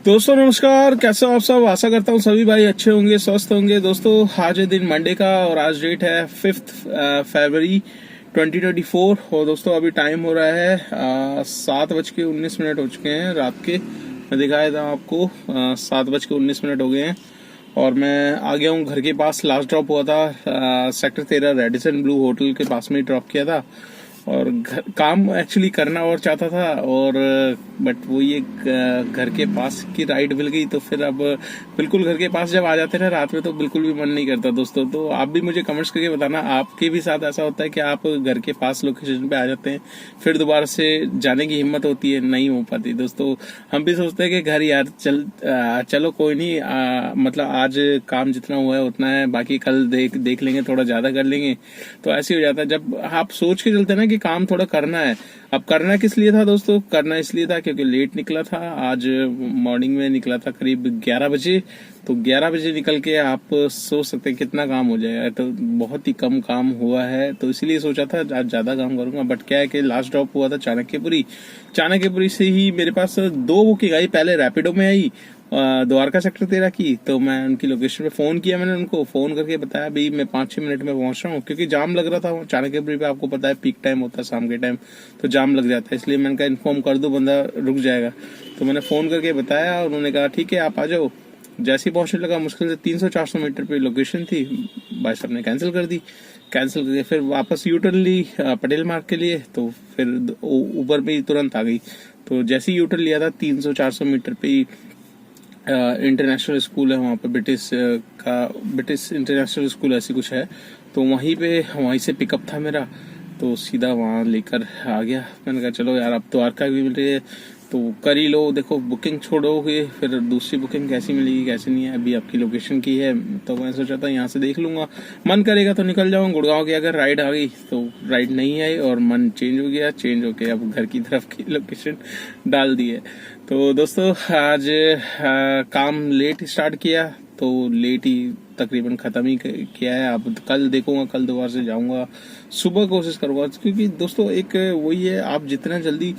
दोस्तों नमस्कार, कैसे हो आप सब। आशा करता हूँ सभी भाई अच्छे होंगे, स्वस्थ होंगे। दोस्तों आज है दिन मंडे का और आज डेट है 5 फरवरी 2024। और दोस्तों अभी टाइम हो रहा है 7:19 हो चुके हैं रात के। मैं दिखाया था आपको 7:19 हो गए हैं और मैं आ गया हूँ घर के पास। लास्ट ड्रॉप हुआ था सेक्टर 13 रेडिसन ब्लू होटल के पास में ही ड्रॉप किया था। और काम एक्चुअली करना और चाहता था और बट वो ये घर के पास की राइड मिल गई। तो फिर अब बिल्कुल घर के पास जब आ जाते हैं ना रात में तो बिल्कुल भी मन नहीं करता दोस्तों। तो आप भी मुझे कमेंट्स करके बताना आपके भी साथ ऐसा होता है कि आप घर के पास लोकेशन पे आ जाते हैं फिर दोबारा से जाने की हिम्मत होती है नहीं हो पाती। दोस्तों हम भी सोचते हैं कि घर यार चलो कोई नहीं, मतलब आज काम जितना हुआ है उतना है, बाकी कल देख लेंगे, थोड़ा ज्यादा कर लेंगे। तो ऐसे हो जाता है जब आप सोच के चलते हैं ना कि काम थोड़ा करना है। अब करना किस लिए था दोस्तों? करना इसलिए था क्योंकि लेट निकला था। आज मॉर्निंग में निकला था करीब 11 बजे। तो 11 बजे निकल के आप सोच सकते हैं कितना काम हो जाएगा। तो बहुत ही कम काम हुआ है, तो इसीलिए सोचा था आज ज्यादा काम करूंगा। बट क्या है कि लास्ट ड्रॉप हुआ था चाणक्यपुरी से ही मेरे पास दो बुकिंग आई। पहले रैपिडो में आई द्वारका सेक्टर 13 की। तो मैं उनकी लोकेशन पे फोन किया, मैंने उनको फोन करके बताया भाई मैं 5-6 मिनट में पहुंच रहा हूँ, क्योंकि जाम लग रहा था चाणक्यपुरी पे। आपको पता है पीक टाइम होता है शाम के टाइम, तो जाम लग जाता है। इसलिए मैंने कहा इन्फॉर्म कर दो, बंदा रुक जाएगा। तो मैंने फोन करके बताया, उन्होंने कहा ठीक है आप आ जाओ। जैसे ही पहुंचने लगा मुश्किल से 300-400 मीटर पे लोकेशन थी, भाई साहब ने कैंसिल कर दी। कैंसिल करके फिर वापस यूटर्न ली पटेल मार्ग के लिए। तो फिर ऊबर पे ही तुरंत आ गई। तो जैसे ही यूटर्न लिया था 300-400 मीटर पे ही इंटरनेशनल स्कूल है वहाँ पे, ब्रिटिश इंटरनेशनल स्कूल ऐसी कुछ है। तो वहीं से पिकअप था मेरा, तो सीधा वहाँ लेकर आ गया। मैंने कहा चलो यार अब द्वारका भी मिल रही है तो कर ही लो। देखो बुकिंग छोड़ोगे फिर दूसरी बुकिंग कैसी मिलेगी कैसी नहीं है। अभी आपकी लोकेशन की है तो मैं सोचा था यहाँ से देख लूंगा, मन करेगा तो निकल जाऊंगा गुड़गांव की। अगर राइड आ गई तो राइड नहीं आई और मन चेंज हो गया, चेंज होके अब घर की तरफ की लोकेशन डाल दी है। तो दोस्तों आज काम लेट स्टार्ट किया तो लेट ही तकरीबन खत्म ही किया है। अब कल देखूंगा, कल दोबारा से जाऊंगा, सुबह कोशिश करूंगा। क्योंकि दोस्तों एक वही है, आप जितना जल्दी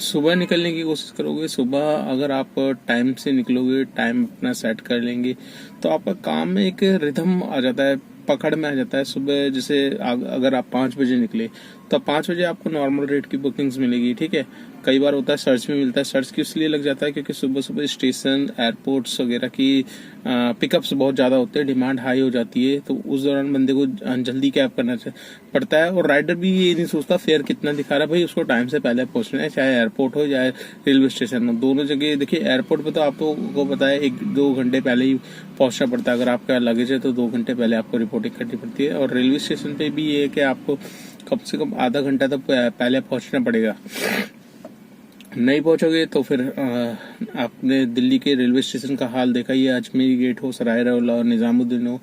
सुबह निकलने की कोशिश करोगे, सुबह अगर आप टाइम से निकलोगे, टाइम अपना सेट कर लेंगे तो आपका काम में एक रिदम आ जाता है, पकड़ में आ जाता है। सुबह जैसे अगर आप 5 बजे निकले तो 5 बजे आपको नॉर्मल रेट की बुकिंग्स मिलेगी, ठीक है। कई बार होता है सर्च में मिलता है, सर्च की इसलिए लग जाता है क्योंकि सुबह सुबह स्टेशन एयरपोर्ट्स वगैरह की पिकअप्स बहुत ज्यादा होते हैं, डिमांड हाई हो जाती है। तो उस दौरान बंदे को जल्दी कैब करना पड़ता है। और राइडर भी ये नहीं सोचता फेयर कितना दिखा रहा है, भाई उसको टाइम से पहले पहुंचना है, चाहे एयरपोर्ट हो चाहे रेलवे स्टेशन हो। दोनों जगह देखिए, एयरपोर्ट पे तो आपको पता है 1-2 घंटे पहले ही पहुंचना पड़ता है। अगर आपका लगेज है तो 2 घंटे पहले आपको रिपोर्टिंग करनी पड़ती है। और रेलवे स्टेशन पे भी ये है कि आपको कम से कम आधा घंटा तक पहले पहुंचना पड़ेगा। नहीं पहुंचोगे तो फिर आपने दिल्ली के रेलवे स्टेशन का हाल देखा ही है। अजमेरी गेट हो, सराय रोला और निजामुद्दीन हो,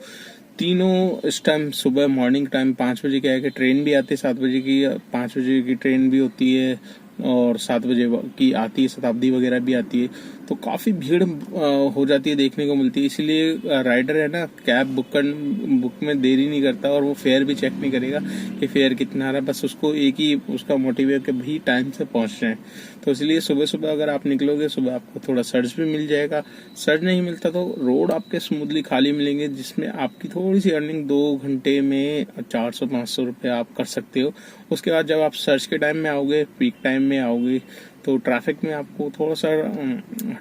तीनों इस टाइम सुबह मॉर्निंग टाइम 5 बजे क्या है कि ट्रेन भी आती है 7 बजे की, 5 बजे की ट्रेन भी होती है और 7 बजे की आती है, शताब्दी वगैरह भी आती है। तो काफी भीड़ हो जाती है, देखने को मिलती है। इसीलिए राइडर है ना, कैब बुक में देरी नहीं करता और वो फेयर भी चेक नहीं करेगा कि फेयर कितना आ रहा है। बस उसको एक ही उसका मोटिव है कि भाई टाइम से पहुंच रहे हैं। तो इसलिए सुबह सुबह अगर आप निकलोगे, सुबह आपको थोड़ा सर्च भी मिल जाएगा। सर्च नहीं मिलता तो रोड आपके स्मूथली खाली मिलेंगे, जिसमें आपकी थोड़ी सी अर्निंग 2 घंटे में 400-500 रुपये आप कर सकते हो। उसके बाद जब आप सर्च के टाइम में आओगे, पीक टाइम में आओगे, तो ट्रैफिक में आपको थोड़ा सा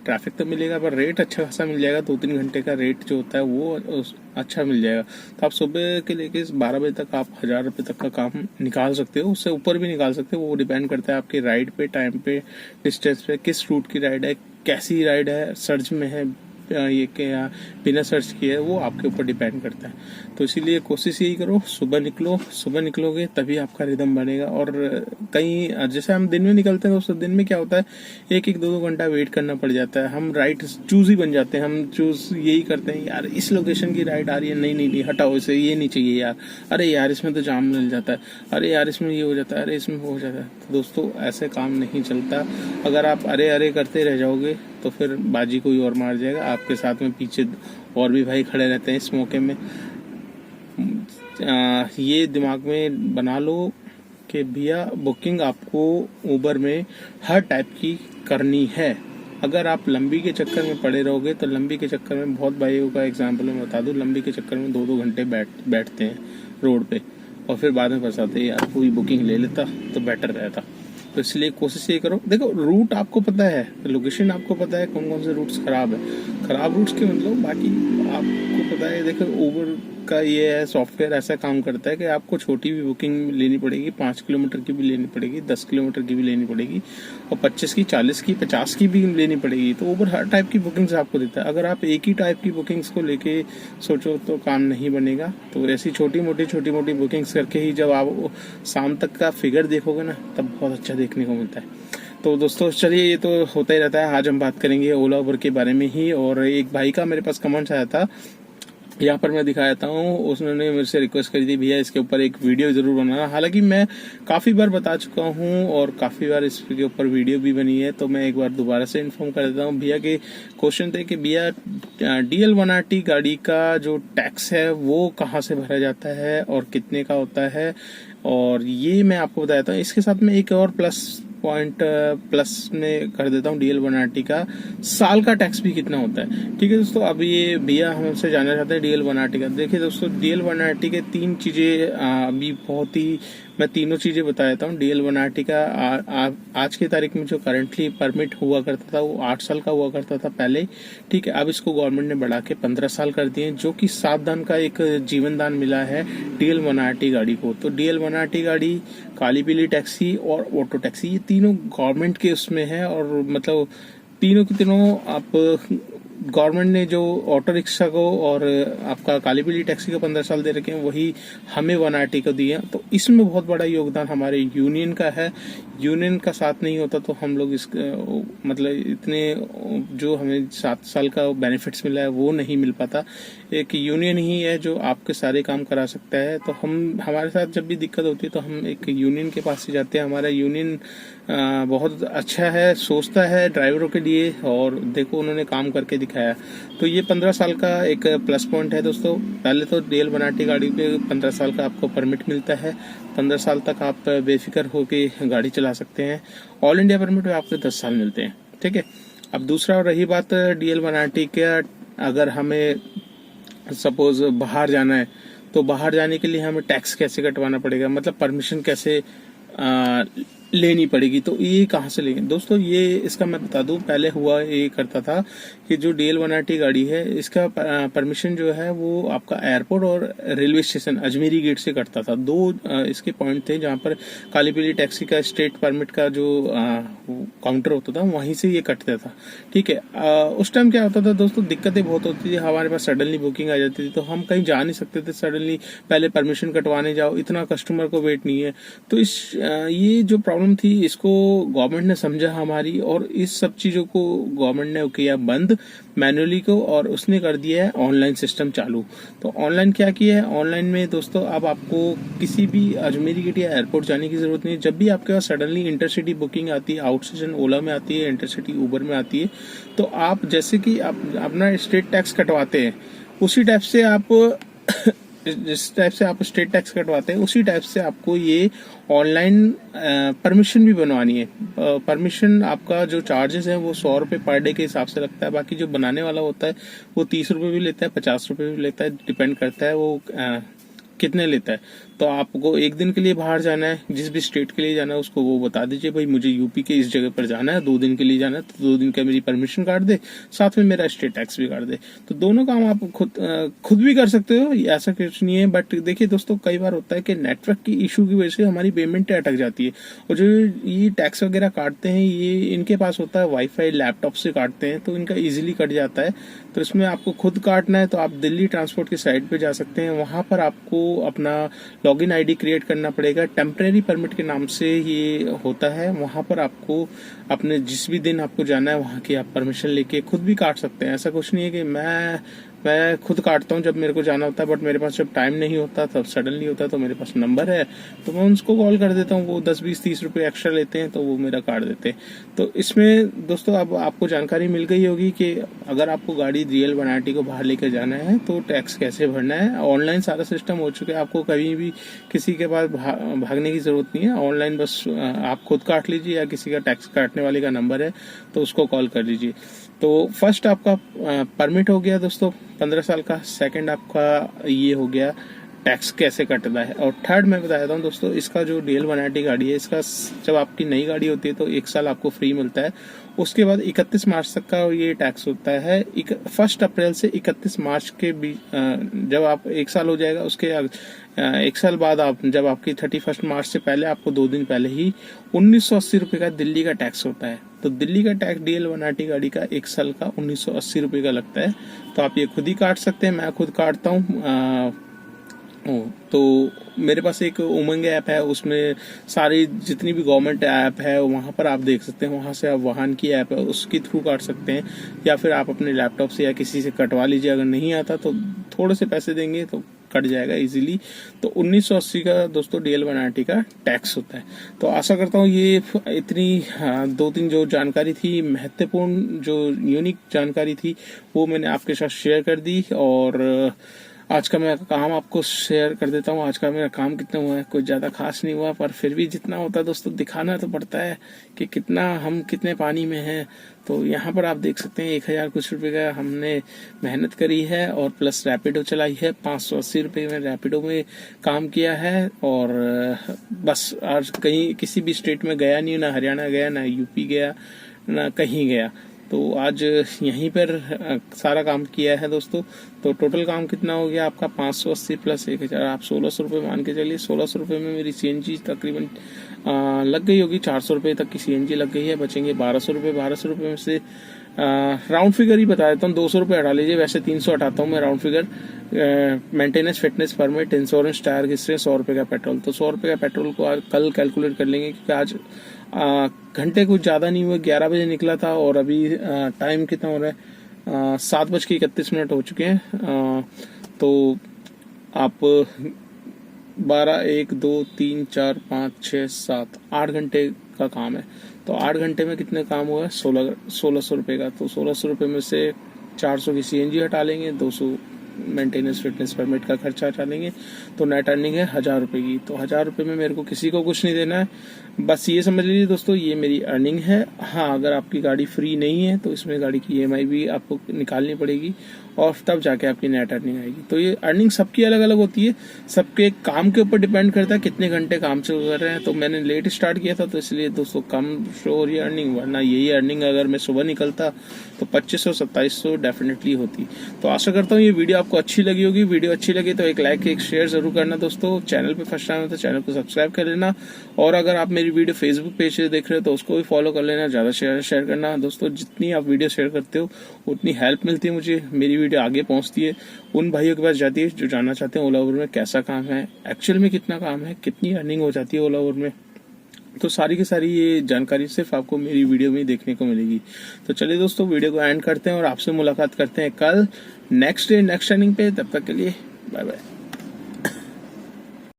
ट्रैफिक तो मिलेगा पर रेट अच्छा खासा मिल जाएगा। 2-3 घंटे का रेट जो होता है वो अच्छा मिल जाएगा। तो आप सुबह के लेके 12 बजे तक आप 1000 रुपये तक का काम निकाल सकते हो, उससे ऊपर भी निकाल सकते हो। वो डिपेंड करता है आपकी राइड पे, टाइम पे, डिस्टेंस पे, किस रूट की राइड है, कैसी राइड है, सर्च में है ये क्या बिना सर्च किए, वो आपके ऊपर डिपेंड करता है। तो इसीलिए कोशिश यही करो, सुबह निकलो, सुबह निकलोगे तभी आपका रिदम बनेगा। और कहीं जैसे हम दिन में निकलते हैं तो दिन में क्या होता है, 1-2 घंटा वेट करना पड़ जाता है। हम राइड चूज ही बन जाते हैं, हम चूज यही करते हैं, यार इस लोकेशन की राइड आ रही है, नहीं नहीं नहीं हटाओ इसे, ये नहीं चाहिए यार, अरे यार इसमें तो जाम मिल जाता है, अरे यार इसमें ये हो जाता है, अरे इसमें वो हो जाता है। तो दोस्तों ऐसे काम नहीं चलता। अगर आप अरे अरे करते रह जाओगे तो फिर बाजी कोई और मार जाएगा। आपके साथ में पीछे और भी भाई खड़े रहते हैं इस मौके में। ये दिमाग में बना लो कि भैया बुकिंग आपको उबर में हर टाइप की करनी है। अगर आप लंबी के चक्कर में पड़े रहोगे तो लंबी के चक्कर में बहुत भाइयों का एग्जाम्पल मैं बता दूं, लंबी के चक्कर में 2-2 घंटे बैठते हैं रोड पे और फिर बाद में फंसाते हैं यार कोई बुकिंग ले लेता तो बेटर रहता। तो इसलिए कोशिश ये करो, देखो रूट आपको पता है, लोकेशन आपको पता है, कौन कौन से रूट्स खराब है, खराब रूट्स के मतलब बाकी आपको पता है। देखो उबर का ये है सॉफ्टवेयर ऐसा काम करता है कि आपको छोटी भी बुकिंग लेनी पड़ेगी, 5 किलोमीटर की भी लेनी पड़ेगी, 10 किलोमीटर की भी लेनी पड़ेगी और 25 की, 40 की, 50 की भी लेनी पड़ेगी। तो उबर हर टाइप की बुकिंग्स आपको देता है। अगर आप एक ही टाइप की बुकिंग्स को लेके सोचो तो काम नहीं बनेगा। तो ऐसी छोटी मोटी बुकिंग्स करके ही जब आप शाम तक का फिगर देखोगे ना तब बहुत अच्छा देखने को मिलता है। तो दोस्तों चलिए, ये तो होता ही रहता है। आज हम बात करेंगे ओला उबर के बारे में ही। और एक भाई का मेरे पास कमेंट्स आया था, यहाँ पर मैं दिखा देता हूँ। उसने मेरे से रिक्वेस्ट करी थी भैया इसके ऊपर एक वीडियो जरूर बनाना। हालांकि मैं काफी बार बता चुका हूँ और काफी बार इसके ऊपर वीडियो भी बनी है, तो मैं एक बार दोबारा से इन्फॉर्म कर देता हूँ। भैया के क्वेश्चन थे कि भैया DL1RT गाड़ी का जो टैक्स है वो कहाँ से भरा जाता है और कितने का होता है, और ये मैं आपको बता देता हूँ। इसके साथ में एक और प्लस में कर देता हूँ, DL1RT का साल का टैक्स भी कितना होता है। ठीक है दोस्तों, अब ये भैया हमसे जानना चाहते हैं DL1RT का। देखिए दोस्तों, DL1RT के 3 चीजें अभी बहुत ही, मैं तीनों चीजें बता देता हूँ। DL1RT का आज की तारीख में जो करंटली परमिट हुआ करता था वो 8 साल का हुआ करता था पहले। ठीक है, अब इसको गवर्नमेंट ने बढ़ा के 15 साल कर दिए, जो कि 7 दान का एक जीवन दान मिला है DL1RT गाड़ी को। तो DL1RT गाड़ी, काली पीली टैक्सी और ऑटो टैक्सी, ये तीनों गवर्नमेंट के उसमें है। और मतलब तीनों की तीनों आप गवर्नमेंट ने जो ऑटो रिक्शा को और आपका काली पीली टैक्सी को 15 साल दे रखे हैं, वही हमें 1RT को दिए। तो इसमें बहुत बड़ा योगदान हमारे यूनियन का है। यूनियन का साथ नहीं होता तो हम लोग इस मतलब इतने जो हमें 7 साल का बेनिफिट्स मिला है वो नहीं मिल पाता। एक यूनियन ही है जो आपके सारे काम करा सकता है। तो हमारे साथ जब भी दिक्कत होती है तो हम एक यूनियन के पास ही जाते हैं। हमारा यूनियन बहुत अच्छा है, सोचता है ड्राइवरों के लिए, और देखो उन्होंने काम करके दिखाया। तो ये 15 साल का एक प्लस पॉइंट है दोस्तों। पहले तो DL1RT गाड़ी पे 15 साल का आपको परमिट मिलता है। 15 साल तक आप बेफिक्र होके गाड़ी चला सकते हैं। ऑल इंडिया परमिट में आपको 10 साल मिलते हैं। ठीक है, अब दूसरा रही बात DL1RT का, अगर हमें सपोज बाहर जाना है तो बाहर जाने के लिए हमें टैक्स कैसे कटवाना पड़ेगा, मतलब परमिशन कैसे लेनी पड़ेगी। तो ये कहाँ से लेंगे दोस्तों, ये इसका मैं बता दूं। पहले हुआ ये करता था कि जो DL1RT गाड़ी है इसका परमिशन जो है वो आपका एयरपोर्ट और रेलवे स्टेशन अजमेरी गेट से कटता था। 2 इसके पॉइंट थे जहाँ पर काली पीली टैक्सी का स्टेट परमिट का जो काउंटर होता था वहीं से ये कटता था। ठीक है, उस टाइम क्या होता था दोस्तों, दिक्कतें बहुत होती थी। हमारे पास सडनली बुकिंग आ जाती थी तो हम कहीं जा नहीं सकते थे। सडनली पहले परमिशन कटवाने जाओ, इतना कस्टमर को वेट नहीं है। तो ये जो प्रॉब्लम थी इसको गवर्नमेंट ने समझा हमारी, और इस सब चीजों को गवर्नमेंट ने किया बंद मैनुअली को, और उसने कर दिया है ऑनलाइन सिस्टम चालू। तो ऑनलाइन क्या किया है, ऑनलाइन में दोस्तों अब आपको किसी भी अजमेरी गेट या एयरपोर्ट जाने की जरूरत नहीं है। जब भी आपके पास सडनली इंटरसिटी बुकिंग आती है, आउट स्टेशन ओला में आती है, इंटरसिटी उबर में आती है, तो आप जैसे कि आप अपना स्टेट टैक्स कटवाते हैं उसी टाइप से आप जिस टाइप से आप स्टेट टैक्स कटवाते हैं उसी टाइप से आपको ये ऑनलाइन परमिशन भी बनवानी है। परमिशन आपका जो चार्जेस है वो 100 रुपए पर डे के हिसाब से लगता है। बाकी जो बनाने वाला होता है वो 30 रुपए भी लेता है, 50 रुपए भी लेता है, डिपेंड करता है वो कितने लेता है। तो आपको एक दिन के लिए बाहर जाना है, जिस भी स्टेट के लिए जाना है उसको वो बता दीजिए, भाई मुझे यूपी के इस जगह पर जाना है, 2 दिन के लिए जाना है, तो 2 दिन का मेरी परमिशन काट दे, साथ में मेरा स्टेट टैक्स भी काट दे। तो दोनों काम आप खुद भी कर सकते हो, ऐसा कुछ नहीं है। बट देखिए दोस्तों, कई बार होता है कि नेटवर्क की इशू की वजह से हमारी पेमेंट अटक जाती है, और जो ये टैक्स वगैरह काटते हैं ये इनके पास होता है वाईफाई, लैपटॉप से काटते हैं, तो इनका इजीली कट जाता है। तो इसमें आपको खुद काटना है तो आप दिल्ली ट्रांसपोर्ट की साइट पे जा सकते हैं। वहां पर आपको अपना लॉगिन आईडी क्रिएट करना पड़ेगा, टेम्परेरी परमिट के नाम से ये होता है। वहां पर आपको अपने जिस भी दिन आपको जाना है वहां की आप परमिशन लेके खुद भी काट सकते हैं। ऐसा कुछ नहीं है कि मैं मैं खुद काटता हूँ जब मेरे को जाना होता है, बट मेरे पास जब टाइम नहीं होता तब सडनली होता है तो मेरे पास नंबर है तो मैं उनको कॉल कर देता हूँ। वो 10-20-30 रुपये एक्स्ट्रा लेते हैं तो वो मेरा काट देते हैं। तो इसमें दोस्तों अब आपको जानकारी मिल गई होगी कि अगर आपको गाड़ी रियल बनाटी को बाहर लेकर जाना है तो टैक्स कैसे भरना है। ऑनलाइन सारा सिस्टम हो चुका है, आपको कभी भी किसी के पास भागने की जरूरत नहीं है। ऑनलाइन बस आप खुद काट लीजिए या किसी का टैक्स काटने वाले का नंबर है तो उसको कॉल कर लीजिए। तो फर्स्ट आपका परमिट हो गया दोस्तों 15 साल का, सेकंड आपका ये हो गया टैक्स कैसे कटता है, और थर्ड मैं बता देता हूँ दोस्तों, इसका जो DL 190 गाड़ी है, इसका जब आपकी नई गाड़ी होती है तो 1 साल आपको फ्री मिलता है। उसके बाद 31 मार्च तक का ये टैक्स होता है। 1 अप्रैल से 31 मार्च के बीच जब आप 1 साल हो जाएगा, उसके 1 साल बाद आप जब आपकी 31 मार्च से पहले आपको 2 दिन पहले ही 1980 रुपये का दिल्ली का टैक्स होता है। तो दिल्ली का टैक्स DL 190 गाड़ी का 1 साल का 1980 रुपये का लगता है। तो आप ये खुद ही काट सकते हैं, मैं खुद काटता हूँ। तो मेरे पास एक उमंग ऐप है, उसमें सारी जितनी भी गवर्नमेंट ऐप है वहाँ पर आप देख सकते हैं। वहाँ से आप वाहन की ऐप है उसके थ्रू काट सकते हैं, या फिर आप अपने लैपटॉप से या किसी से कटवा लीजिए। अगर नहीं आता तो थोड़े से पैसे देंगे तो कट जाएगा इजीली। तो 1980 का दोस्तों DL 190 का टैक्स होता है। तो आशा करता हूँ ये इतनी 2-3 जो जानकारी थी, महत्वपूर्ण जो यूनिक जानकारी थी, वो मैंने आपके साथ शेयर कर दी। और आज का मैं काम आपको शेयर कर देता हूँ। आज का मेरा काम कितना हुआ है, कुछ ज़्यादा खास नहीं हुआ, पर फिर भी जितना होता है दोस्तों दिखाना तो पड़ता है कि हम कितने पानी में हैं। तो यहाँ पर आप देख सकते हैं 1000 कुछ रुपए का हमने मेहनत करी है, और प्लस रैपिडो चलाई है। 580 रुपये में रैपिडो में काम किया है, और बस आज कहीं किसी भी स्टेट में गया नहीं, ना हरियाणा गया, ना यूपी गया, ना कहीं गया। तो आज यहीं पर सारा काम किया है दोस्तों। तो टोटल काम कितना हो गया आपका 580 प्लस 1000, आप 1600 रुपये मान के चलिए। 1600 रुपये में मेरी CNG तकरीबन लग गई होगी, 400 रुपये तक की CNG लग गई है। बचेंगे 1200 रुपये। 1200 रुपये में से राउंड फिगर ही बता देता हूँ, 200 रुपये हटा लीजिए, वैसे 300 हटाता हूँ मैं round figure. Maintenance, fitness permit, insurance, tyre किससे, 100 रुपये का पेट्रोल। तो 100 रुपये का पेट्रोल को कल कैलकुलेट कर लेंगे, क्योंकि आज घंटे कुछ ज़्यादा नहीं हुए, 11 बजे निकला था और अभी टाइम कितना हो रहा है, 7:31 हो चुके हैं। तो आप 12, 1, 2, 3, 4, 5, 6, 7, 8 घंटे का काम है। तो 8 घंटे में कितने काम हुआ है, 1600 रुपये का। तो 1600 रुपये में से 400 की CNG हटा लेंगे, 200 मेंटेनेंस, फिटनेस परमिट का खर्चा हटा लेंगे, तो नेट अर्निंग है 1000 रुपये की। तो 1000 रुपये में मेरे को किसी को कुछ नहीं देना है, बस ये समझ लीजिए दोस्तों ये मेरी अर्निंग है। हाँ, अगर आपकी गाड़ी फ्री नहीं है तो इसमें गाड़ी की EMI भी आपको निकालनी पड़ेगी, और तब जाके आपकी नेट अर्निंग आएगी। तो ये अर्निंग सबकी अलग अलग होती है, सबके काम के ऊपर डिपेंड करता है कितने घंटे काम से कर रहे हैं। तो मैंने लेट स्टार्ट किया था तो इसलिए दोस्तों कम शो हो रही है अर्निंग, वरना यही अर्निंग अगर मैं सुबह निकलता तो 2500-2700 डेफिनेटली होती। तो आशा करता हूँ ये वीडियो आपको अच्छी लगी होगी। वीडियो अच्छी लगी तो एक लाइक, एक शेयर जरूर करना दोस्तों। चैनल पे फर्स्ट टाइम है तो चैनल को सब्सक्राइब कर लेना, और अगर आप मेरी वीडियो फेसबुक पेज से देख रहे हो तो उसको भी फॉलो कर लेना। ज्यादा शेयर करना दोस्तों, जितनी आप वीडियो शेयर करते हो उतनी हेल्प मिलती है मुझे, मेरी वीडियो आगे पहुंचती है, उन भाइयों के पास जाती है जो जानना चाहते हैं ओला उबर में कैसा काम है, एक्चुअल में कितना काम है, कितनी अर्निंग हो जाती है ओला उबर में। तो सारी की सारी ये जानकारी सिर्फ आपको मेरी वीडियो में देखने को मिलेगी। तो चलिए दोस्तों वीडियो को एंड करते हैं और आपसे मुलाकात करते हैं कल नेक्स्ट डे नेक्स्ट अर्निंग पे। तब तक के लिए बाय बाय।